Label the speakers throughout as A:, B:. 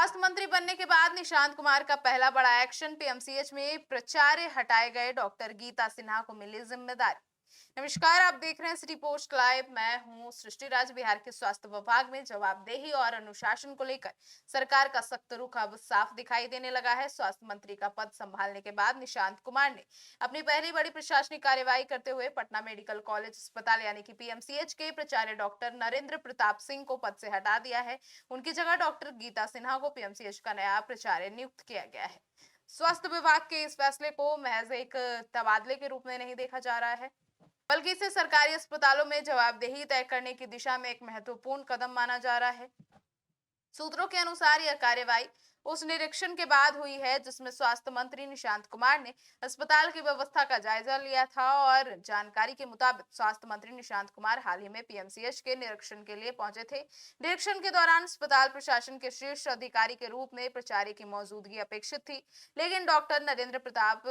A: स्वास्थ्य मंत्री बनने के बाद निशांत कुमार का पहला बड़ा एक्शन, पीएमसीएच में प्राचार्य हटाए गए डॉक्टर गीता सिन्हा को मिली जिम्मेदारी। नमस्कार, आप देख रहे हैं सिटी पोस्ट लाइव। मैं हूं सृष्टि राज। बिहार के स्वास्थ्य विभाग में जवाबदेही और अनुशासन को लेकर सरकार का सख्त रुख अब साफ दिखाई देने लगा है। स्वास्थ्य मंत्री का पद संभालने के बाद निशांत कुमार ने अपनी पहली बड़ी प्रशासनिक कार्यवाही करते हुए पटना मेडिकल कॉलेज अस्पताल यानी कि पीएमसीएच के प्राचार्य डॉक्टर नरेंद्र प्रताप सिंह को पद से हटा दिया है। उनकी जगह डॉक्टर गीता सिन्हा को पीएमसीएच का नया प्राचार्य नियुक्त किया गया है। स्वास्थ्य विभाग के इस फैसले को महज एक तबादले के रूप में नहीं देखा जा रहा है, बल्कि इसे सरकारी अस्पतालों में जवाबदेही तय करने की दिशा में एक महत्वपूर्ण कदम माना जा रहा है। सूत्रों के अनुसार यह कार्यवाही उस निरीक्षण के बाद हुई है जिसमें स्वास्थ्य मंत्री निशांत कुमार ने अस्पताल की व्यवस्था का जायजा लिया था और जानकारी के मुताबिक स्वास्थ्य मंत्री निशांत कुमार हाल ही में पीएमसीएच के निरीक्षण के लिए पहुंचे थे। निरीक्षण के दौरान अस्पताल प्रशासन के शीर्ष अधिकारी के रूप में प्राचार्य की मौजूदगी अपेक्षित थी, लेकिन डॉक्टर नरेंद्र प्रताप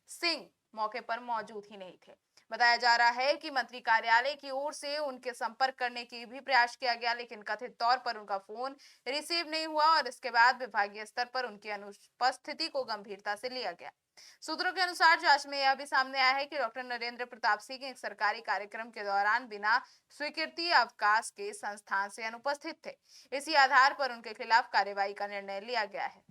A: सिंह मौके पर मौजूद ही नहीं थे। बताया जा रहा है कि मंत्री कार्यालय की ओर से उनके संपर्क करने की भी प्रयास किया गया, लेकिन कथित तौर पर उनका फोन रिसीव नहीं हुआ और इसके बाद विभागीय स्तर पर उनकी अनुपस्थिति को गंभीरता से लिया गया। सूत्रों के अनुसार जांच में यह भी सामने आया है कि डॉक्टर नरेंद्र प्रताप सिंह एक सरकारी कार्यक्रम के दौरान बिना स्वीकृति अवकाश के संस्थान से अनुपस्थित थे। इसी आधार पर उनके खिलाफ कार्रवाई का निर्णय लिया गया है।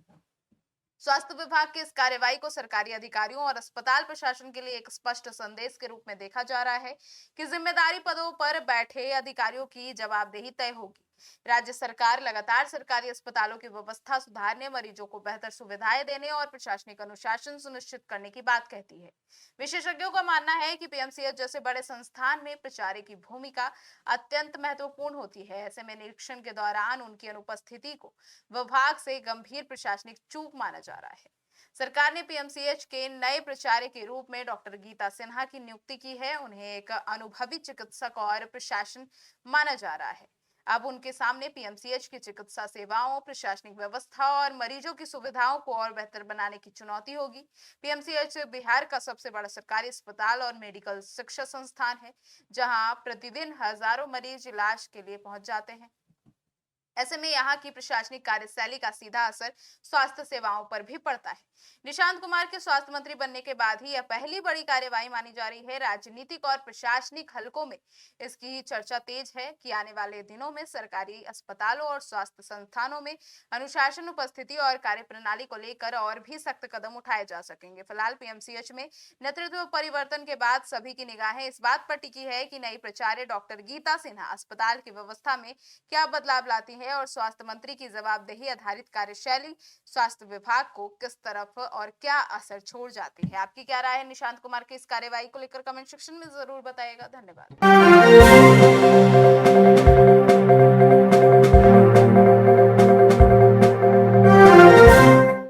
A: स्वास्थ्य विभाग की इस कार्रवाई को सरकारी अधिकारियों और अस्पताल प्रशासन के लिए एक स्पष्ट संदेश के रूप में देखा जा रहा है कि जिम्मेदारी पदों पर बैठे अधिकारियों की जवाबदेही तय होगी। राज्य सरकार लगातार सरकारी अस्पतालों की व्यवस्था सुधारने, मरीजों को बेहतर सुविधाएं देने और प्रशासनिक अनुशासन सुनिश्चित करने की बात कहती है। विशेषज्ञों का मानना है कि पीएमसीएच जैसे बड़े संस्थान में प्राचार्य की भूमिका अत्यंत महत्वपूर्ण होती है। ऐसे में निरीक्षण के दौरान उनकी अनुपस्थिति को विभाग से गंभीर प्रशासनिक चूक माना जा रहा है। सरकार ने पीएमसीएच के नए प्राचार्य के रूप में डॉक्टर गीता सिन्हा की नियुक्ति की है। उन्हें एक अनुभवी चिकित्सक और प्रशासन माना जा रहा है। अब उनके सामने पीएमसीएच की चिकित्सा सेवाओं, प्रशासनिक व्यवस्था और मरीजों की सुविधाओं को और बेहतर बनाने की चुनौती होगी। पीएमसीएच बिहार का सबसे बड़ा सरकारी अस्पताल और मेडिकल शिक्षा संस्थान है, जहां प्रतिदिन हजारों मरीज इलाज के लिए पहुंच जाते हैं। ऐसे में यहाँ की प्रशासनिक कार्यशैली का सीधा असर स्वास्थ्य सेवाओं पर भी पड़ता है। निशांत कुमार के स्वास्थ्य मंत्री बनने के बाद ही यह पहली बड़ी कार्यवाही मानी जा रही है। राजनीतिक और प्रशासनिक हलकों में इसकी चर्चा तेज है कि आने वाले दिनों में सरकारी अस्पतालों और स्वास्थ्य संस्थानों में अनुशासन, उपस्थिति और कार्यप्रणाली को लेकर और भी सख्त कदम उठाए जा सकेंगे। फिलहाल पीएमसीएच में नेतृत्व परिवर्तन के बाद सभी की निगाहें इस बात पर टिकी है कि नई प्राचार्य डॉक्टर गीता सिन्हा अस्पताल की व्यवस्था में क्या बदलाव लाती है और स्वास्थ्य मंत्री की जवाबदेही आधारित कार्यशैली स्वास्थ्य विभाग को किस तरफ और क्या असर छोड़ जाती है। आपकी क्या राय है निशांत कुमार की इस कार्यवाही को लेकर? कमेंट सेक्शन में जरूर बताइएगा। धन्यवाद।